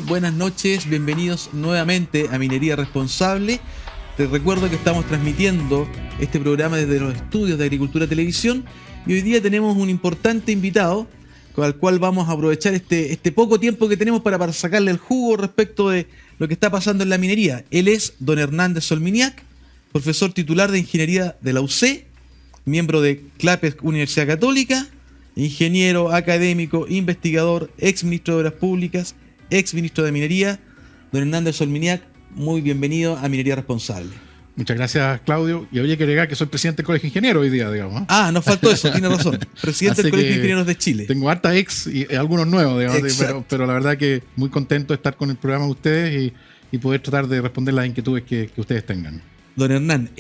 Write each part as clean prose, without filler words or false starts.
buenas noches, bienvenidos nuevamente a Minería Responsable. Te recuerdo que estamos transmitiendo este programa desde los estudios de Agricultura Televisión y hoy día tenemos un importante invitado con el cual vamos a aprovechar este poco tiempo que tenemos para sacarle el jugo respecto de lo que está pasando en la minería. Él es don Hernández Solminiak, profesor titular de Ingeniería de la UC, miembro de CLAPES Universidad Católica, ingeniero, académico, investigador, ex ministro de Obras Públicas, ex ministro de Minería. Don Hernández Solminiak, muy bienvenido a Minería Responsable. Muchas gracias, Claudio. Y habría que agregar que soy presidente del Colegio de Ingenieros hoy día, digamos. Ah, nos faltó eso, tiene razón. Presidente del Colegio de Ingenieros de Chile. Tengo harta ex y algunos nuevos, digamos, pero la verdad que muy contento de estar con el programa de ustedes y poder tratar de responder las inquietudes que ustedes tengan. Don Hernán,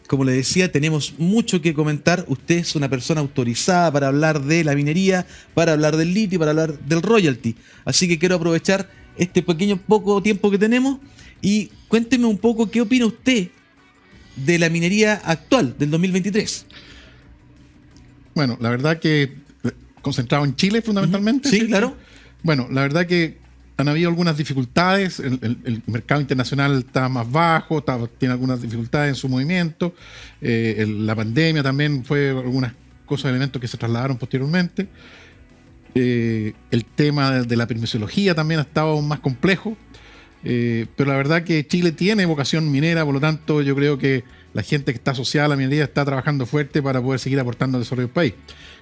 como le decía, tenemos mucho que comentar. Usted es una persona autorizada para hablar de la minería, para hablar del litio, para hablar del royalty. Así que quiero aprovechar este poco tiempo que tenemos y cuénteme un poco qué opina usted de la minería actual, del 2023. Bueno, la verdad que concentrado en Chile fundamentalmente. Sí, claro. Bueno, la verdad que han habido algunas dificultades, el mercado internacional está más bajo, tiene algunas dificultades en su movimiento, la pandemia también fue algunas cosas, elementos que se trasladaron posteriormente, el tema de la permisología también ha estado aún más complejo, pero la verdad que Chile tiene vocación minera, por lo tanto yo creo que la gente que está asociada a la minería está trabajando fuerte para poder seguir aportando al desarrollo del país.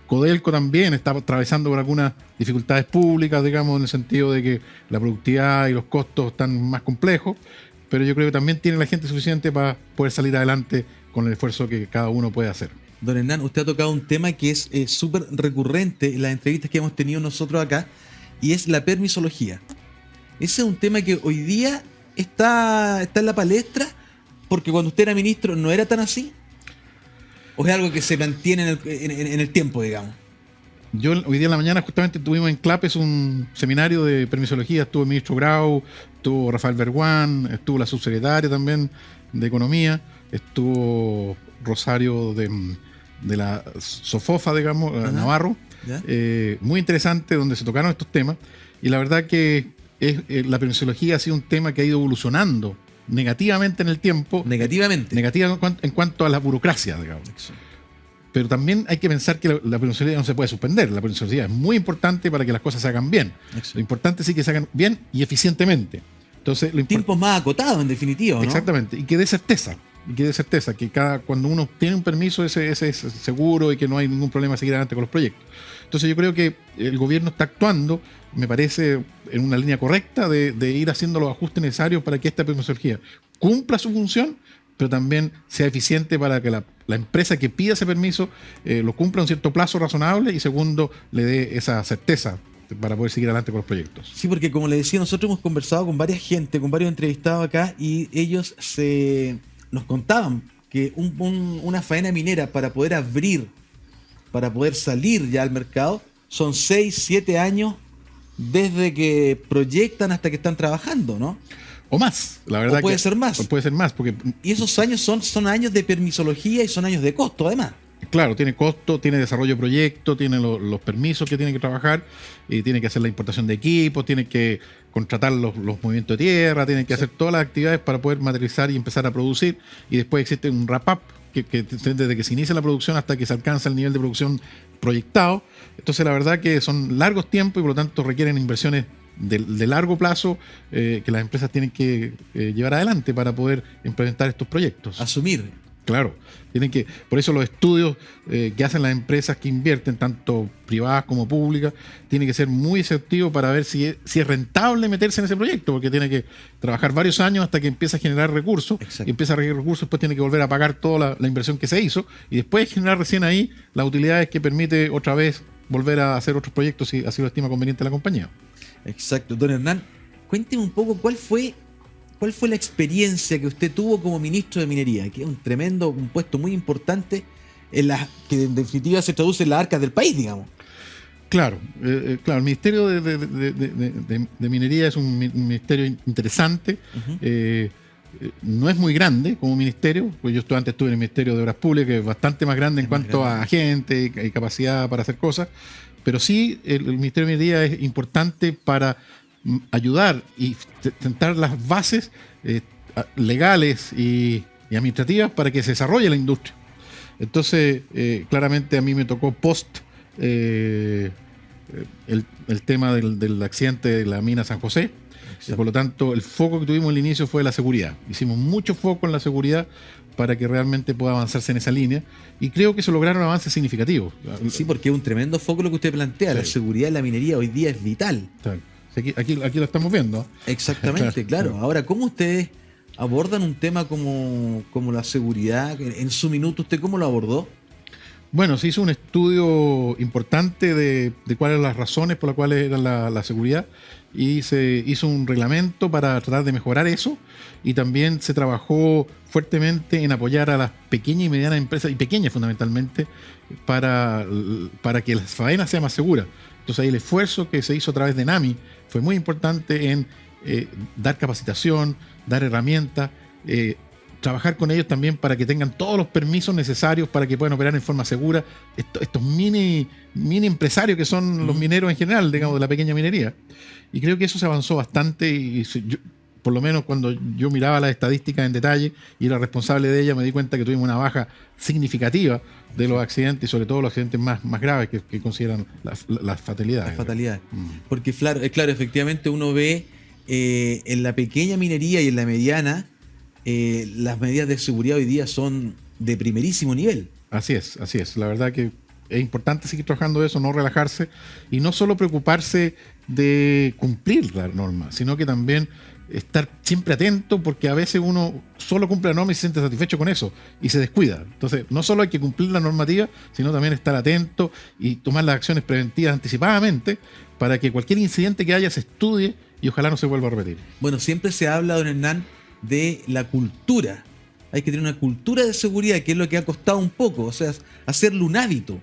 Codelco también está atravesando por algunas dificultades públicas, digamos, en el sentido de que la productividad y los costos están más complejos, pero yo creo que también tiene la gente suficiente para poder salir adelante con el esfuerzo que cada uno puede hacer. Don Hernán, usted ha tocado un tema que es súper recurrente en las entrevistas que hemos tenido nosotros acá, y es la permisología. Ese es un tema que hoy día está en la palestra, porque cuando usted era ministro no era tan así. ¿O es algo que se mantiene en el tiempo, digamos? Yo hoy día en la mañana justamente tuvimos en CLAPES un seminario de permisología, estuvo el ministro Grau, estuvo Rafael Berguán, estuvo la subsecretaria también de Economía, estuvo Rosario de la Sofofa, digamos, Navarro. Muy interesante, donde se tocaron estos temas, y la verdad que la permisología ha sido un tema que ha ido evolucionando negativamente en el tiempo. Negativa en cuanto a la burocracia, digamos. Pero también hay que pensar que la permisología no se puede suspender. La permisología es muy importante para que las cosas se hagan bien. Lo importante sí que se hagan bien y eficientemente. Entonces, tiempos más acotados, en definitiva, ¿no? Exactamente. Y que dé certeza. Que cuando uno tiene un permiso ese es seguro y que no hay ningún problema a seguir adelante con los proyectos. Entonces yo creo que el gobierno está actuando, me parece, en una línea correcta de ir haciendo los ajustes necesarios para que esta permisología cumpla su función, pero también sea eficiente para que la empresa que pida ese permiso lo cumpla en un cierto plazo razonable y segundo, le dé esa certeza para poder seguir adelante con los proyectos. Sí, porque como le decía, nosotros hemos conversado con varias gente, con varios entrevistados acá, y ellos nos contaban que una faena minera para poder abrir, para poder salir ya al mercado, son 6, 7 años desde que proyectan hasta que están trabajando, ¿no? O más, la verdad. O puede ser más. Puede ser más. Y esos años son años de permisología y son años de costo, además. Claro, tiene costo, tiene desarrollo de proyecto, tiene los permisos que tiene que trabajar, y tiene que hacer la importación de equipos, tiene que contratar los movimientos de tierra, tiene que hacer todas las actividades para poder materializar y empezar a producir, y después existe un wrap-up que desde que se inicia la producción hasta que se alcanza el nivel de producción proyectado. Entonces la verdad que son largos tiempos y por lo tanto requieren inversiones de largo plazo que las empresas tienen que llevar adelante para poder implementar estos proyectos. Asumir. Claro, por eso los estudios que hacen las empresas que invierten, tanto privadas como públicas, tienen que ser muy exhaustivos para ver si es rentable meterse en ese proyecto, porque tiene que trabajar varios años hasta que empieza a generar recursos. Exacto. Y empieza a generar recursos, después tiene que volver a pagar toda la inversión que se hizo y después generar recién ahí las utilidades que permite otra vez volver a hacer otros proyectos si así lo estima conveniente la compañía. Exacto. Don Hernán, cuénteme un poco cuál fue la experiencia que usted tuvo como ministro de Minería, que es un puesto muy importante que en definitiva se traduce en las arcas del país, digamos. Claro, el Ministerio de Minería es un ministerio interesante. No es muy grande como ministerio, pues yo antes estuve en el Ministerio de Obras Públicas, que es bastante más grande en cuanto a gente y capacidad para hacer cosas, pero sí el Ministerio de Minería es importante para ayudar y tentar las bases legales y administrativas para que se desarrolle la industria. Entonces, claramente a mí me tocó el tema del accidente de la mina San José. Por lo tanto, el foco que tuvimos al inicio fue la seguridad. Hicimos mucho foco en la seguridad para que realmente pueda avanzarse en esa línea, y creo que se lograron avances significativos. Sí, porque es un tremendo foco lo que usted plantea. Sí. La seguridad de la minería hoy día es vital. Aquí lo estamos viendo. Exactamente, claro. Ahora, ¿cómo ustedes abordan un tema como la seguridad? En su minuto, ¿usted cómo lo abordó? Bueno, se hizo un estudio importante de cuáles eran las razones por las cuales era la seguridad, y se hizo un reglamento para tratar de mejorar eso, y también se trabajó fuertemente en apoyar a las pequeñas y medianas empresas, y pequeñas fundamentalmente, para que las faenas sean más seguras. Entonces ahí el esfuerzo que se hizo a través de NAMI fue muy importante en dar capacitación, dar herramientas, trabajar con ellos también para que tengan todos los permisos necesarios para que puedan operar en forma segura. Estos mini empresarios que son los mineros en general, digamos, de la pequeña minería. Y creo que eso se avanzó bastante, y yo, por lo menos cuando yo miraba las estadísticas en detalle y era responsable de ellas, me di cuenta que tuvimos una baja significativa de los accidentes, y sobre todo los accidentes más graves que consideran las fatalidades. Las fatalidades. Porque claro, efectivamente uno ve en la pequeña minería y en la mediana, las medidas de seguridad hoy día son de primerísimo nivel. Así es. La verdad que es importante seguir trabajando eso, no relajarse, y no solo preocuparse de cumplir la norma, sino que también estar siempre atento, porque a veces uno solo cumple la norma y se siente satisfecho con eso y se descuida. Entonces, no solo hay que cumplir la normativa, sino también estar atento y tomar las acciones preventivas anticipadamente para que cualquier incidente que haya se estudie y ojalá no se vuelva a repetir. Bueno, siempre se habla, don Hernán, de la cultura. Hay que tener una cultura de seguridad, que es lo que ha costado un poco, o sea, hacerlo un hábito.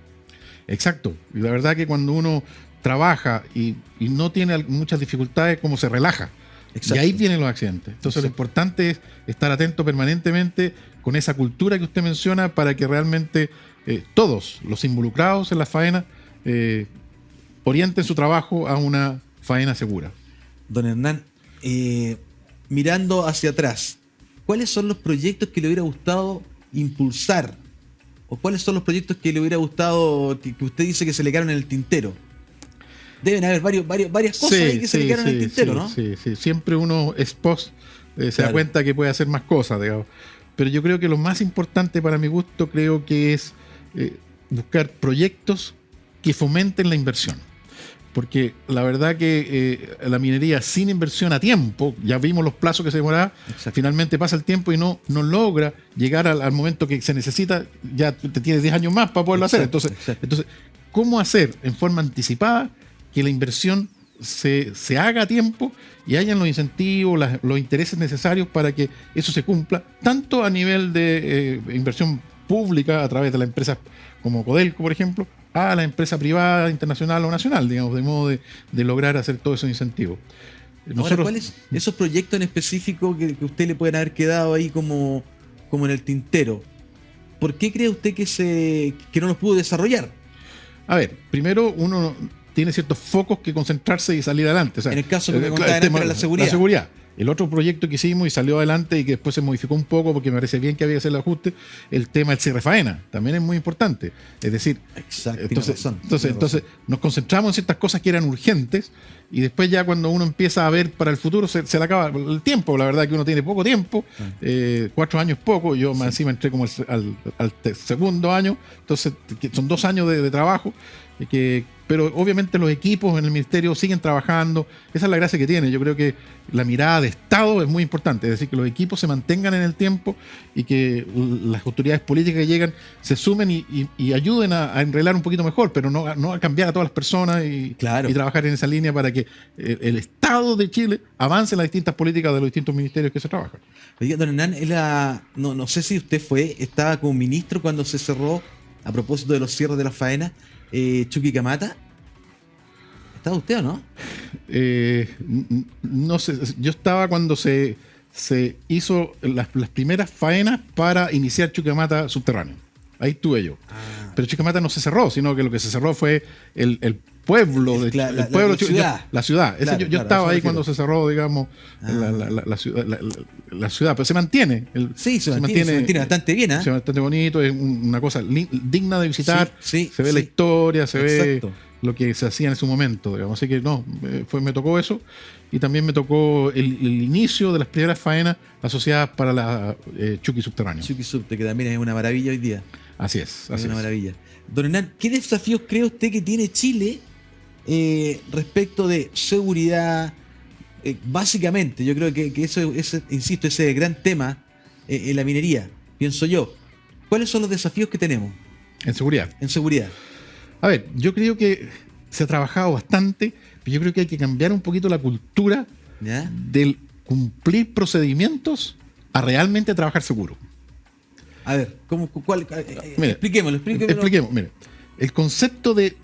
Exacto. Y la verdad que cuando uno trabaja y no tiene muchas dificultades, como se relaja. Exacto. Y ahí vienen los accidentes. Entonces, exacto, lo importante es estar atento permanentemente con esa cultura que usted menciona, para que realmente todos los involucrados en la faena orienten su trabajo a una faena segura. Don Hernán, mirando hacia atrás, ¿cuáles son los proyectos que le hubiera gustado impulsar? ¿O cuáles son los proyectos que le hubiera gustado, que usted dice que se le quedaron en el tintero? Deben haber varias cosas ahí que se le quedaron en el tintero, ¿no? Sí. Siempre uno es post, se da cuenta que puede hacer más cosas, digamos. Pero yo creo que lo más importante para mi gusto, creo que es buscar proyectos que fomenten la inversión. Porque la verdad que la minería sin inversión a tiempo, ya vimos los plazos que se demoraba, finalmente pasa el tiempo y no logra llegar al momento que se necesita, ya te tienes 10 años más para poderlo hacer. Entonces, ¿cómo hacer en forma anticipada que la inversión se haga a tiempo y hayan los incentivos, los intereses necesarios para que eso se cumpla, tanto a nivel de inversión pública a través de las empresas como Codelco, por ejemplo, a la empresa privada, internacional o nacional, digamos, de modo de lograr hacer todos esos incentivos. Ahora, ¿cuáles esos proyectos en específico que usted le pueden haber quedado ahí como en el tintero? ¿Por qué cree usted que no los pudo desarrollar? A ver, primero uno tiene ciertos focos que concentrarse y salir adelante. O sea, en el caso que me contaba antes era la seguridad. La seguridad. El otro proyecto que hicimos y salió adelante y que después se modificó un poco porque me parece bien que había que hacer el ajuste, el tema del cierre faena, también es muy importante. Es decir, entonces nos concentramos en ciertas cosas que eran urgentes, y después ya cuando uno empieza a ver para el futuro se le acaba el tiempo. La verdad que uno tiene poco tiempo, 4 años poco, yo más encima entré como al segundo año, entonces son 2 años de trabajo, pero obviamente los equipos en el ministerio siguen trabajando. Esa es la gracia que tiene. Yo creo que la mirada de Estado es muy importante, es decir, que los equipos se mantengan en el tiempo y que las autoridades políticas que llegan se sumen y ayuden a enreglar un poquito mejor, pero no a cambiar a todas las personas y trabajar en esa línea para que el Estado de Chile avance en las distintas políticas de los distintos ministerios que se trabajan. Oiga, don Hernán, no sé si usted estaba como ministro cuando se cerró, a propósito de los cierres de la faena, Chuquicamata. ¿Estaba usted o no? No sé, yo estaba cuando se hizo las primeras faenas para iniciar Chuquicamata subterráneo. Ahí estuve yo. Pero Chuquicamata no se cerró, sino que lo que se cerró fue el pueblo, La ciudad. La ciudad. Claro, Yo claro, estaba ahí refiero. cuando se cerró, digamos, la ciudad, pero se mantiene. Sí, se mantiene bastante bien, ¿eh? Se mantiene bastante bonito, es una cosa digna de visitar. Sí, se ve la historia, se Exacto. ve lo que se hacía en ese momento, digamos. Así que no, me tocó eso. Y también me tocó el inicio de las primeras faenas asociadas para la Chucky Subterráneo. Chucky Subte, que también es una maravilla hoy día. Así es. Es una maravilla. Don Hernán, ¿qué desafíos cree usted que tiene Chile respecto de seguridad? Básicamente, yo creo que eso, insisto, ese gran tema en la minería, pienso yo. ¿Cuáles son los desafíos que tenemos En seguridad. en seguridad? A ver, yo creo que se ha trabajado bastante, pero yo creo que hay que cambiar un poquito la cultura ¿Ya? del cumplir procedimientos a realmente trabajar seguro. A ver, ¿cuál? Mira, Expliquémoslo. Expliquemos, mire. El concepto de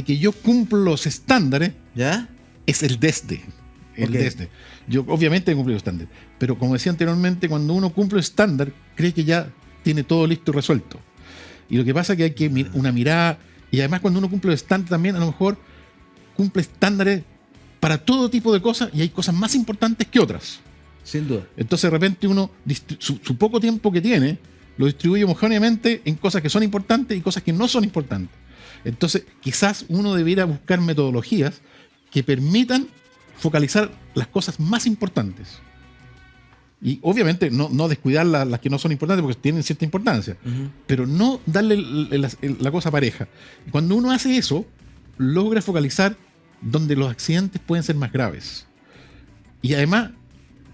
que yo cumplo los estándares ¿Ya? es el desde. El Ok. desde. Yo obviamente he cumplido estándares, pero como decía anteriormente, cuando uno cumple el estándar, cree que ya tiene todo listo y resuelto. Y lo que pasa es que hay que una mirada, y además cuando uno cumple el estándar también, a lo mejor cumple estándares para todo tipo de cosas, y hay cosas más importantes que otras. Sin duda. Entonces de repente uno, su poco tiempo que tiene, lo distribuye homogéneamente en cosas que son importantes y cosas que no son importantes. Entonces quizás uno debiera buscar metodologías que permitan focalizar las cosas más importantes. Y obviamente no descuidar las que no son importantes porque tienen cierta importancia, pero no darle la cosa pareja. Cuando uno hace eso, logra focalizar donde los accidentes pueden ser más graves. Y además,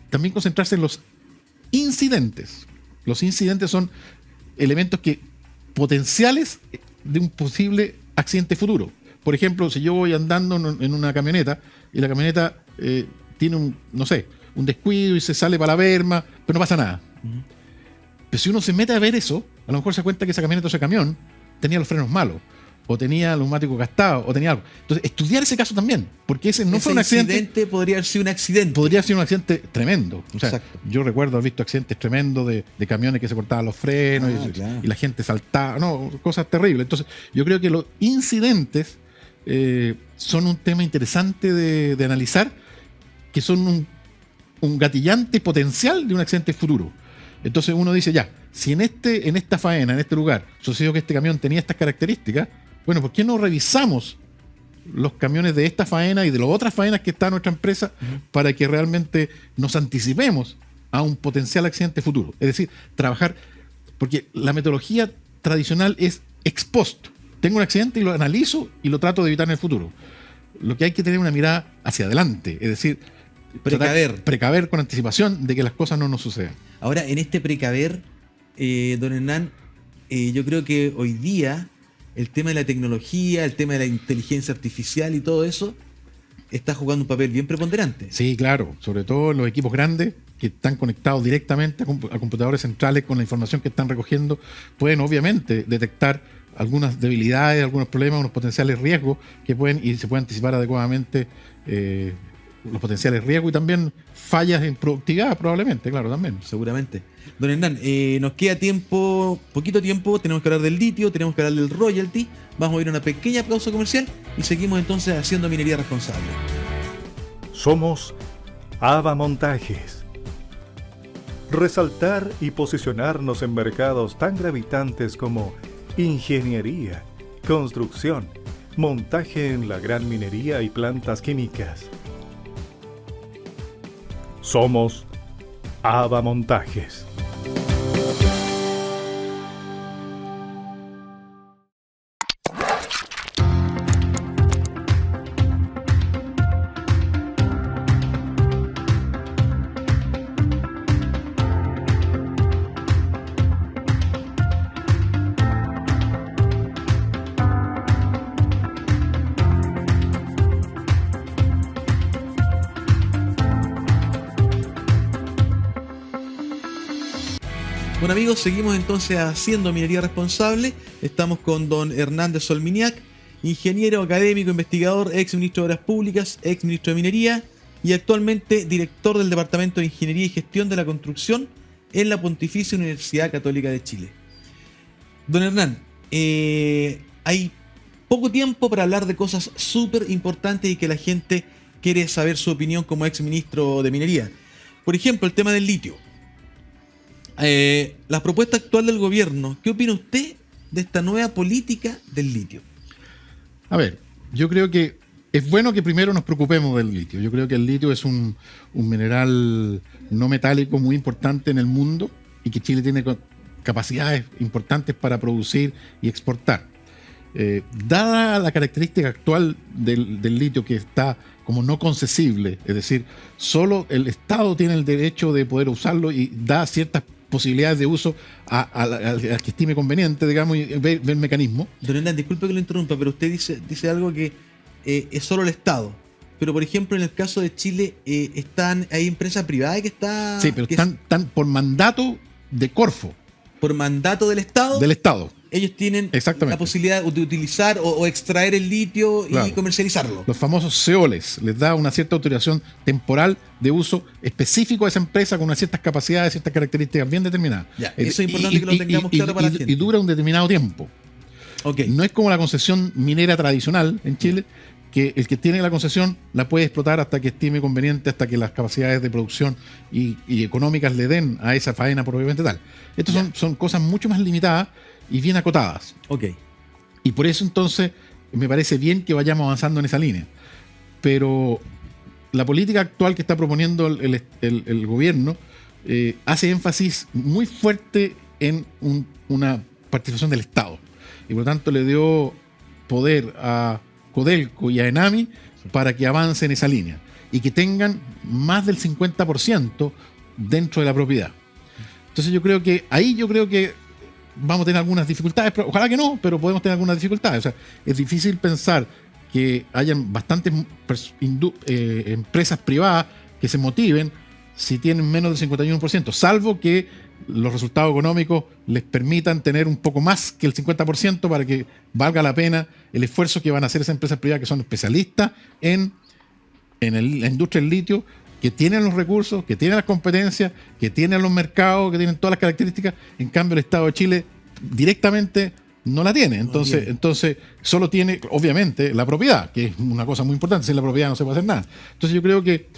también concentrarse en los incidentes. Los incidentes son elementos potenciales de un posible accidente futuro. Por ejemplo, si yo voy andando en una camioneta y la camioneta tiene un descuido y se sale para la berma, pero no pasa nada. Pero si uno se mete a ver eso, a lo mejor se da cuenta que esa camioneta o ese camión tenía los frenos malos, o tenía los neumáticos gastados, o tenía algo. Entonces, estudiar ese caso también, porque ese no fue un accidente. Incidente podría haber sido un accidente. Podría ser un accidente tremendo. O sea, Exacto. yo recuerdo haber visto accidentes tremendos de camiones que se cortaban los frenos Claro. y la gente saltaba. No, cosas terribles. Entonces, yo creo que los incidentes son un tema interesante de analizar, que son un gatillante potencial de un accidente futuro. Entonces uno dice, ya, si en esta faena, en este lugar, sucedió que este camión tenía estas características, bueno, ¿por qué no revisamos los camiones de esta faena y de las otras faenas que está en nuestra empresa para que realmente nos anticipemos a un potencial accidente futuro? Es decir, trabajar, porque la metodología tradicional es ex post. Tengo un accidente y lo analizo y lo trato de evitar en el futuro. Lo que hay que tener una mirada hacia adelante, es decir, precaver con anticipación de que las cosas no nos sucedan. Ahora, en este precaver, don Hernán, yo creo que hoy día el tema de la tecnología, el tema de la inteligencia artificial y todo eso está jugando un papel bien preponderante. Sí, claro, sobre todo en los equipos grandes que están conectados directamente a computadores centrales con la información que están recogiendo, pueden obviamente detectar algunas debilidades, algunos problemas, unos potenciales riesgos que se pueden anticipar adecuadamente los potenciales riesgos y también fallas en productividad probablemente, claro, también. Seguramente. Don Hernán, nos queda poquito tiempo, tenemos que hablar del litio, tenemos que hablar del royalty, vamos a ir a una pequeña pausa comercial y seguimos entonces haciendo minería responsable. Somos AVA Montajes. Resaltar y posicionarnos en mercados tan gravitantes como ingeniería, construcción, montaje en la gran minería y plantas químicas. Somos AVA Montajes. Bueno amigos, seguimos entonces haciendo minería responsable. Estamos con don Hernández Solminiac, ingeniero, académico, investigador, ex ministro de Obras Públicas, ex ministro de Minería y actualmente director del Departamento de Ingeniería y Gestión de la Construcción en la Pontificia Universidad Católica de Chile. Don Hernán, hay poco tiempo para hablar de cosas súper importantes y que la gente quiere saber su opinión como ex ministro de Minería. Por ejemplo, el tema del litio. La propuesta actual del gobierno, ¿qué opina usted de esta nueva política del litio? A ver, yo creo que es bueno que primero nos preocupemos del litio. Yo creo que el litio es un mineral no metálico muy importante en el mundo y que Chile tiene capacidades importantes para producir y exportar. Dada la característica actual del litio, que está como no concesible, es decir, solo el Estado tiene el derecho de poder usarlo y da ciertas posibilidades de uso al que estime conveniente, digamos, y ve el mecanismo. Don Hernán, disculpe que lo interrumpa, pero usted dice algo que es solo el Estado. Pero, por ejemplo, en el caso de Chile, hay empresas privadas que están... Sí, pero están por mandato de Corfo. Por mandato del Estado. Del Estado. Ellos tienen la posibilidad de utilizar o extraer el litio y comercializarlo. Los famosos CEOLES les da una cierta autorización temporal de uso específico a esa empresa con unas ciertas capacidades, ciertas características bien determinadas. Ya, eso es importante que lo tengamos claro para la gente. Y dura un determinado tiempo. Okay. No es como la concesión minera tradicional en Chile, que el que tiene la concesión la puede explotar hasta que estime conveniente, hasta que las capacidades de producción y económicas le den a esa faena propiamente tal. Estas son cosas mucho más limitadas y bien acotadas. Okay. Y por eso entonces me parece bien que vayamos avanzando en esa línea. Pero la política actual que está proponiendo el gobierno hace énfasis muy fuerte en una participación del Estado. Y por lo tanto le dio poder a Codelco y a Enami para que avancen en esa línea y que tengan más del 50% dentro de la propiedad. Entonces yo creo que vamos a tener algunas dificultades, pero ojalá que no, pero podemos tener algunas dificultades. O sea, es difícil pensar que hayan bastantes empresas privadas que se motiven si tienen menos del 51%, salvo que los resultados económicos les permitan tener un poco más que el 50% para que valga la pena el esfuerzo que van a hacer esas empresas privadas que son especialistas en la industria del litio, que tienen los recursos, que tienen las competencias, que tienen los mercados, que tienen todas las características. En cambio, el Estado de Chile directamente no la tiene. Entonces solo tiene, obviamente, la propiedad, que es una cosa muy importante. Sin la propiedad no se puede hacer nada. Entonces yo creo que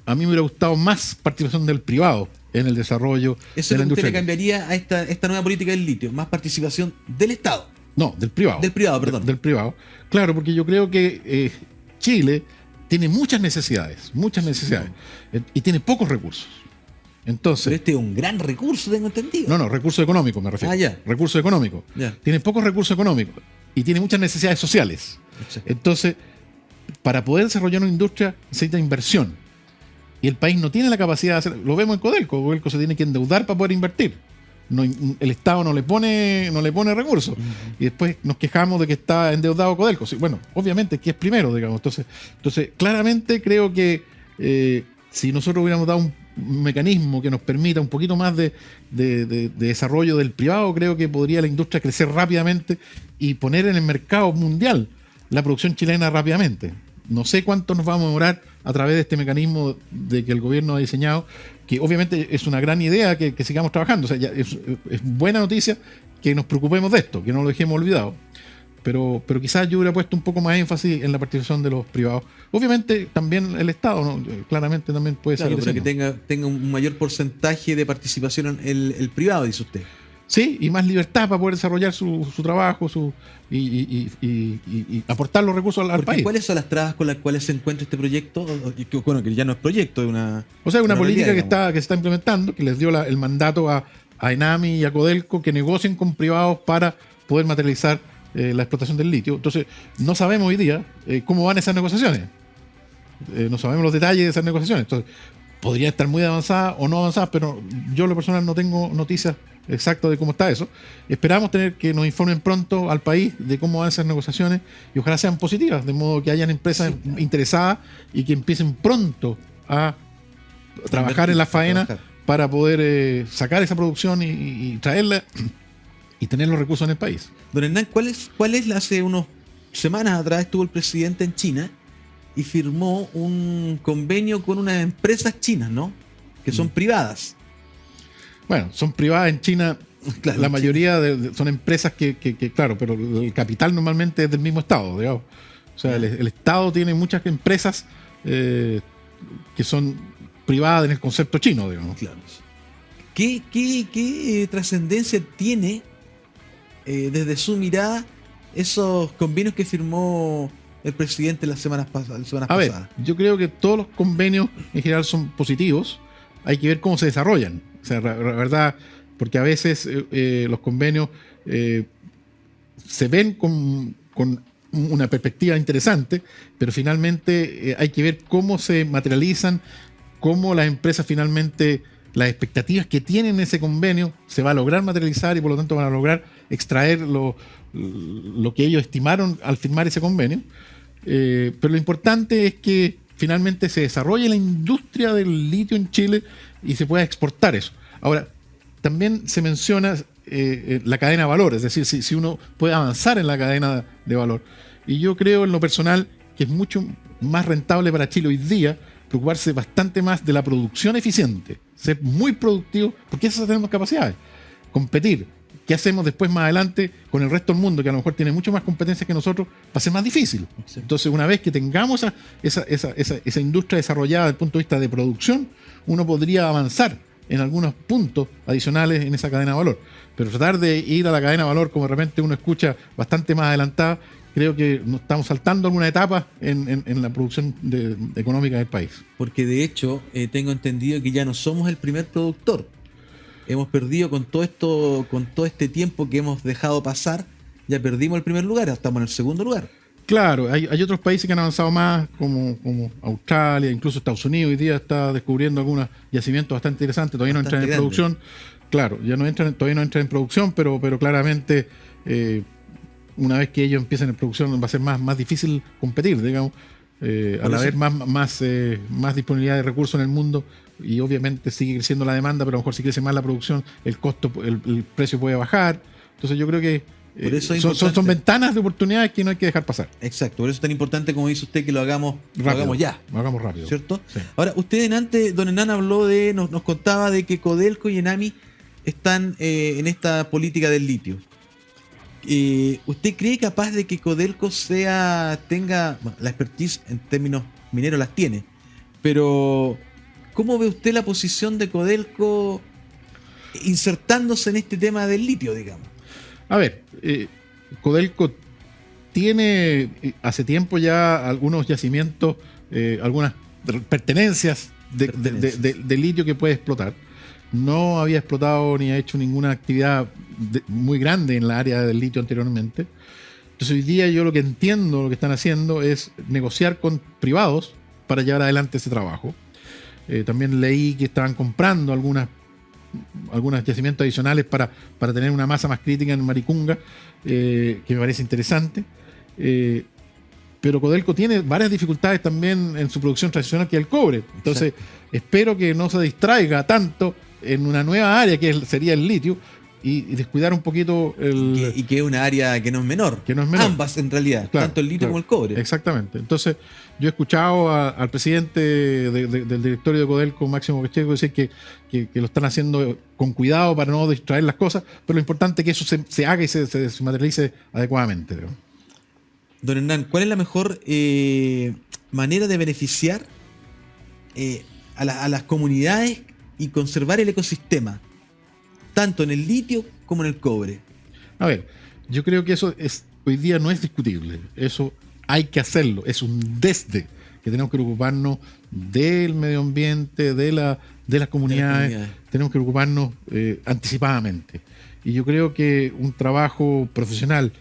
a mí me hubiera gustado más participación del privado en el desarrollo de la industria. ¿Eso le cambiaría a esta nueva política del litio? ¿Más participación del Estado? No, del privado. Del privado, perdón. Del privado. Claro, porque yo creo que Chile tiene muchas necesidades, y tiene pocos recursos. Entonces, pero este es un gran recurso, tengo entendido. No, recurso económico me refiero. Ya. Recurso económico. Ya. Tiene pocos recursos económicos y tiene muchas necesidades sociales. Exacto. Entonces, para poder desarrollar una industria necesita inversión. Y el país no tiene la capacidad de hacerlo. Lo vemos en Codelco. Codelco se tiene que endeudar para poder invertir. El Estado no le pone recursos. Y después nos quejamos de que está endeudado Codelco. Sí, bueno, obviamente que es primero, digamos. Entonces claramente creo que si nosotros hubiéramos dado un mecanismo que nos permita un poquito más de desarrollo del privado, creo que podría la industria crecer rápidamente y poner en el mercado mundial la producción chilena rápidamente. No sé cuánto nos vamos a demorar a través de este mecanismo de que el gobierno ha diseñado, que obviamente es una gran idea que sigamos trabajando. O sea, es buena noticia que nos preocupemos de esto, que no lo dejemos olvidado. Pero quizás yo hubiera puesto un poco más énfasis en la participación de los privados. Obviamente también el Estado, ¿no? Claramente también puede seguir siendo. Que tenga un mayor porcentaje de participación en el privado, dice usted. Sí, y más libertad para poder desarrollar su trabajo y aportar los recursos al país. ¿Cuáles son las trabas con las cuales se encuentra este proyecto? Bueno, que ya no es proyecto, es una... O sea, una política realidad, que se está implementando, que les dio el mandato a Enami y a Codelco que negocien con privados para poder materializar la explotación del litio. Entonces, no sabemos hoy día cómo van esas negociaciones. No sabemos los detalles de esas negociaciones. Entonces, podría estar muy avanzada o no avanzada, pero yo, lo personal, no tengo noticias exactas de cómo está eso. Esperamos tener que nos informen pronto al país de cómo van esas negociaciones y ojalá sean positivas, de modo que hayan empresas interesadas y que empiecen pronto a trabajar en la faena para poder sacar esa producción y traerla y tener los recursos en el país. Don Hernán, ¿cuál es hace unas semanas atrás estuvo el presidente en China y firmó un convenio con unas empresas chinas, ¿no? Que son privadas. Bueno, son privadas en China Claro, la mayoría son empresas que, claro, pero el capital normalmente es del mismo Estado, digamos. O sea, el Estado tiene muchas empresas que son privadas en el concepto chino, digamos. Claro. ¿Qué trascendencia tiene desde su mirada esos convenios que firmó el presidente las semanas pasadas? A ver, yo creo que todos los convenios en general son positivos. Hay que ver cómo se desarrollan. O sea, la verdad, porque a veces los convenios se ven con una perspectiva interesante, pero finalmente hay que ver cómo se materializan, cómo las empresas finalmente, las expectativas que tienen en ese convenio se va a lograr materializar y por lo tanto van a lograr extraer lo que ellos estimaron al firmar ese convenio. Pero lo importante es que finalmente se desarrolle la industria del litio en Chile y se pueda exportar eso. Ahora, también se menciona la cadena de valor, es decir, si uno puede avanzar en la cadena de valor. Y yo creo en lo personal que es mucho más rentable para Chile hoy día preocuparse bastante más de la producción eficiente, ser muy productivo, porque eso tenemos capacidades, competir. ¿Qué hacemos después más adelante con el resto del mundo, que a lo mejor tiene mucho más competencias que nosotros? Va a ser más difícil. Sí. Entonces, una vez que tengamos esa industria desarrollada desde el punto de vista de producción, uno podría avanzar en algunos puntos adicionales en esa cadena de valor. Pero tratar de ir a la cadena de valor, como de repente uno escucha, bastante más adelantada, creo que nos estamos saltando alguna etapa en la producción económica del país. Porque de hecho, tengo entendido que ya no somos el primer productor. Hemos perdido con todo este tiempo que hemos dejado pasar, ya perdimos el primer lugar, estamos en el segundo lugar. Claro, hay otros países que han avanzado más, como Australia, incluso Estados Unidos hoy día está descubriendo algunos yacimientos bastante interesantes, todavía no entran en producción. Claro, todavía no entran en producción, pero claramente una vez que ellos empiecen en producción va a ser más difícil competir, digamos, al haber más disponibilidad de recursos en el mundo. Y obviamente sigue creciendo la demanda, pero a lo mejor si crece más la producción, el costo, el precio puede bajar. Entonces yo creo que son ventanas de oportunidades que no hay que dejar pasar. Exacto, por eso es tan importante, como dice usted, que lo hagamos ya. Lo hagamos rápido. ¿Cierto? Sí. Ahora, usted antes, don Hernán, habló nos contaba de que Codelco y Enami están en esta política del litio. ¿Usted cree capaz de que Codelco tenga la expertise en términos mineros? Las tiene, pero ¿cómo ve usted la posición de Codelco insertándose en este tema del litio, digamos? A ver, Codelco tiene hace tiempo ya algunos yacimientos, algunas pertenencias de litio que puede explotar. No había explotado ni ha hecho ninguna actividad muy grande en la área del litio anteriormente. Entonces hoy día yo lo que entiendo, lo que están haciendo es negociar con privados para llevar adelante ese trabajo. También leí que estaban comprando algunos yacimientos adicionales para tener una masa más crítica en Maricunga, que me parece interesante. Pero Codelco tiene varias dificultades también en su producción tradicional, que es el cobre. Entonces, espero que no se distraiga tanto en una nueva área que sería el litio y descuidar un poquito y que es una área que no es menor. Ambas, en realidad, claro, tanto el litio como el cobre. Exactamente. Entonces, yo he escuchado al presidente del directorio de Codelco, Máximo Pacheco, decir que lo están haciendo con cuidado para no distraer las cosas, pero lo importante es que eso se haga y se materialice adecuadamente. ¿No? Don Hernán, ¿cuál es la mejor manera de beneficiar a las comunidades y conservar el ecosistema, tanto en el litio como en el cobre? A ver, yo creo que eso hoy día no es discutible. Eso hay que hacerlo. Es un desde que tenemos que preocuparnos del medio ambiente, de las comunidades. Tenemos que preocuparnos anticipadamente. Y yo creo que un trabajo profesional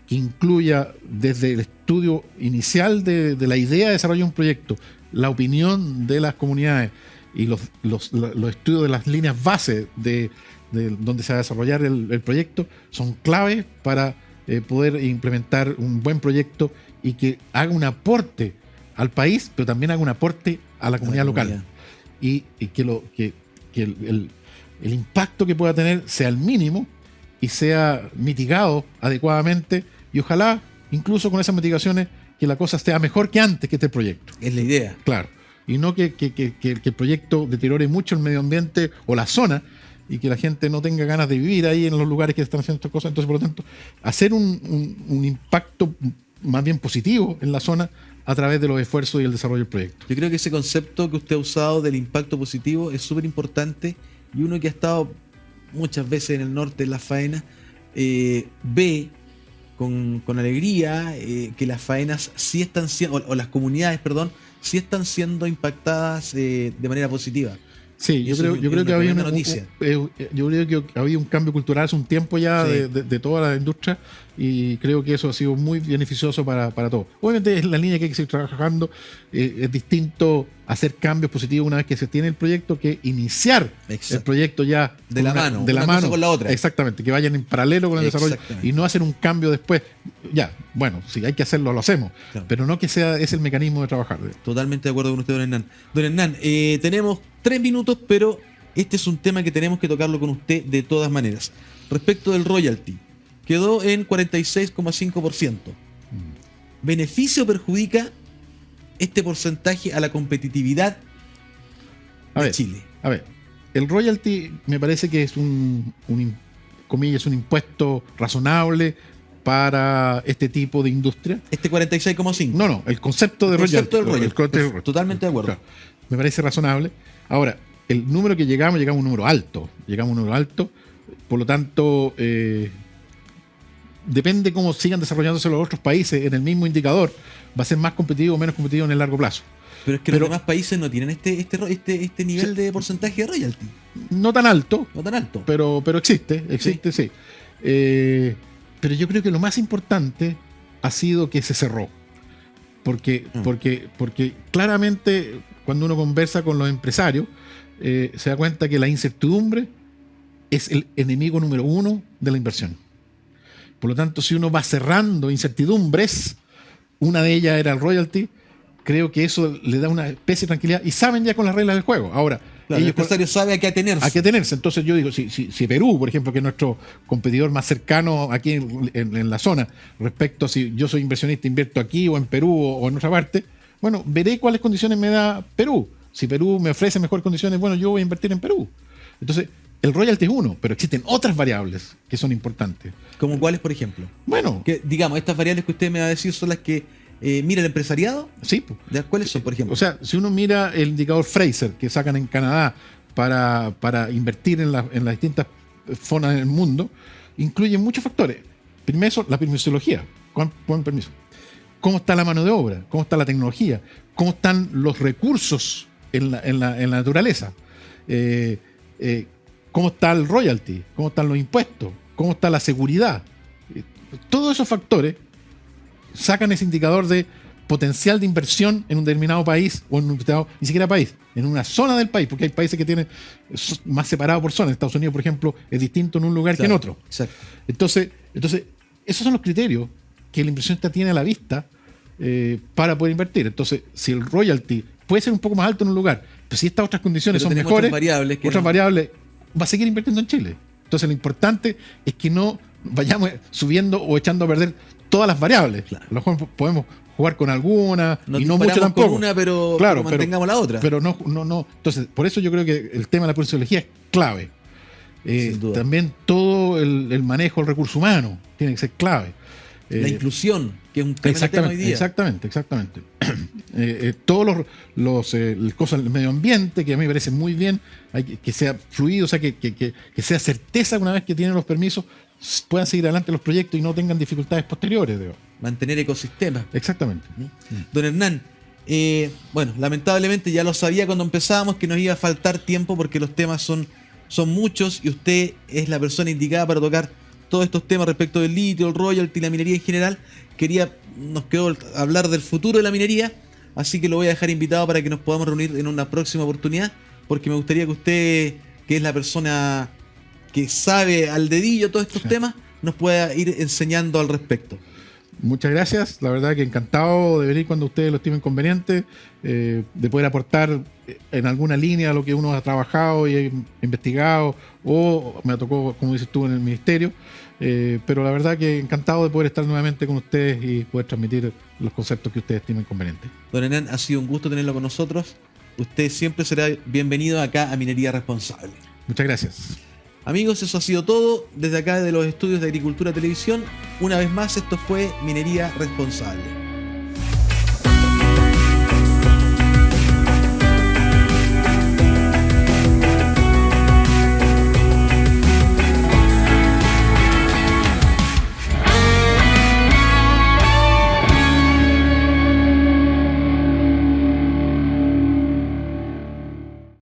que incluya desde el estudio inicial de la idea de desarrollar un proyecto, la opinión de las comunidades y los estudios de las líneas base de donde se va a desarrollar el proyecto, son claves para poder implementar un buen proyecto y que haga un aporte al país, pero también haga un aporte a la comunidad local. Y que el impacto que pueda tener sea el mínimo y sea mitigado adecuadamente, y ojalá, incluso con esas mitigaciones, que la cosa sea mejor que antes que este proyecto. Es la idea. Claro. Y no que el proyecto deteriore mucho el medio ambiente o la zona y que la gente no tenga ganas de vivir ahí en los lugares que están haciendo estas cosas. Entonces, por lo tanto, hacer un impacto más bien positivo en la zona a través de los esfuerzos y el desarrollo del proyecto. Yo creo que ese concepto que usted ha usado del impacto positivo es súper importante, y uno que ha estado muchas veces en el norte en las faenas ve con alegría que las faenas sí están siendo, o las comunidades, perdón, sí están siendo impactadas de manera positiva. Sí, yo creo que había noticia. Yo creo que había un cambio cultural hace un tiempo ya Sí. de toda la industria, y creo que eso ha sido muy beneficioso para todos. Obviamente es la línea que hay que seguir trabajando. Es distinto hacer cambios positivos una vez que se tiene el proyecto que iniciar Exacto. el proyecto ya De la mano, de la una mano cosa con la otra. Exactamente, que vayan en paralelo con el desarrollo Exactamente. y no hacer un cambio después. Ya, bueno, si hay que hacerlo, lo hacemos, Claro. pero no que sea ese el mecanismo de trabajar. Totalmente de acuerdo con usted, don Hernán. Don Hernán, tenemos 3 minutos, pero este es un tema que tenemos que tocarlo con usted de todas maneras. Respecto del royalty, quedó en 46,5%. ¿Beneficia o perjudica este porcentaje a la competitividad A de ver, Chile? A ver, el royalty me parece que es comillas, un impuesto razonable para este tipo de industria. Este 46,5%. No, el concepto de El concepto del royalty. royalty. El concepto de royalty. Totalmente de acuerdo. Claro, me parece razonable. Ahora, el número que llegamos a un número alto. Por lo tanto, depende cómo sigan desarrollándose los otros países en el mismo indicador, va a ser más competitivo o menos competitivo en el largo plazo. Pero es que los demás países no tienen este nivel de porcentaje de royalty. No tan alto, No tan alto. pero existe, sí. Pero yo creo que lo más importante ha sido que se cerró. Porque claramente cuando uno conversa con los empresarios, se da cuenta que la incertidumbre es el enemigo número 1 de la inversión. Por lo tanto, si uno va cerrando incertidumbres, una de ellas era el royalty, creo que eso le da una especie de tranquilidad y saben ya con las reglas del juego. Ahora, Claro, el empresario sabe a qué atenerse. a qué tenerse. Entonces yo digo, si Perú, por ejemplo, que es nuestro competidor más cercano aquí en la zona, respecto a si yo soy inversionista, invierto aquí o en Perú o en otra parte, bueno, veré cuáles condiciones me da Perú. Si Perú me ofrece mejores condiciones, bueno, yo voy a invertir en Perú. Entonces, el royalty es uno, pero existen otras variables que son importantes. ¿Como cuáles, por ejemplo? Bueno, Que, digamos, estas variables que usted me va a decir son las que mira el empresariado. sí, pues. ¿Ya? ¿Cuáles son, por ejemplo? O sea, si uno mira el indicador Fraser que sacan en Canadá para invertir en las distintas zonas del mundo, incluye muchos factores. Primero, la permisología. ¿Cuál permiso? ¿Cómo está la mano de obra? ¿Cómo está la tecnología? ¿Cómo están los recursos en la naturaleza? ¿Cómo está el royalty? ¿Cómo están los impuestos? ¿Cómo está la seguridad? Todos esos factores sacan ese indicador de potencial de inversión en un determinado país o en un determinado, ni siquiera país, en una zona del país, porque hay países que tienen más separado por zona. En Estados Unidos, por ejemplo, es distinto en un lugar que en otro. Exacto. Entonces, esos son los criterios que el inversionista tiene a la vista para poder invertir. Entonces, si el royalty puede ser un poco más alto en un lugar, pero si estas otras condiciones Pero son tenemos mejores, otras variables va a seguir invirtiendo en Chile. Entonces, lo importante es que no vayamos subiendo o echando a perder todas las variables. Claro. A lo mejor podemos jugar con alguna Nos y no mucho disparamos tampoco. con una, pero mantengamos la otra. Pero no. Entonces, por eso yo creo que el tema de la prudenciología es clave. Sin duda. También todo el manejo del recurso humano tiene que ser clave. La inclusión, que es un tremendo tema hoy día. Exactamente. Todos las cosas del medio ambiente, que a mí me parece muy bien, hay que sea fluido, o sea, que sea certeza una vez que tienen los permisos, puedan seguir adelante los proyectos y no tengan dificultades posteriores. Mantener ecosistemas. Exactamente. Don Hernán, bueno, lamentablemente ya lo sabía cuando empezábamos que nos iba a faltar tiempo porque los temas son muchos y usted es la persona indicada para tocar todos estos temas respecto del litio, el royalty, la minería en general. Nos quedó hablar del futuro de la minería, así que lo voy a dejar invitado para que nos podamos reunir en una próxima oportunidad, porque me gustaría que usted, que es la persona que sabe al dedillo todos estos temas, nos pueda ir enseñando al respecto. Muchas gracias, la verdad que encantado de venir cuando ustedes lo estimen conveniente, de poder aportar en alguna línea lo que uno ha trabajado y ha investigado, o me tocó, como dices tú, en el ministerio, pero la verdad que encantado de poder estar nuevamente con ustedes y poder transmitir los conceptos que ustedes estimen convenientes. Don Hernán, ha sido un gusto tenerlo con nosotros. Usted siempre será bienvenido acá a Minería Responsable. Muchas gracias. Amigos, eso ha sido todo desde acá de los estudios de Agricultura Televisión. Una vez más, esto fue Minería Responsable.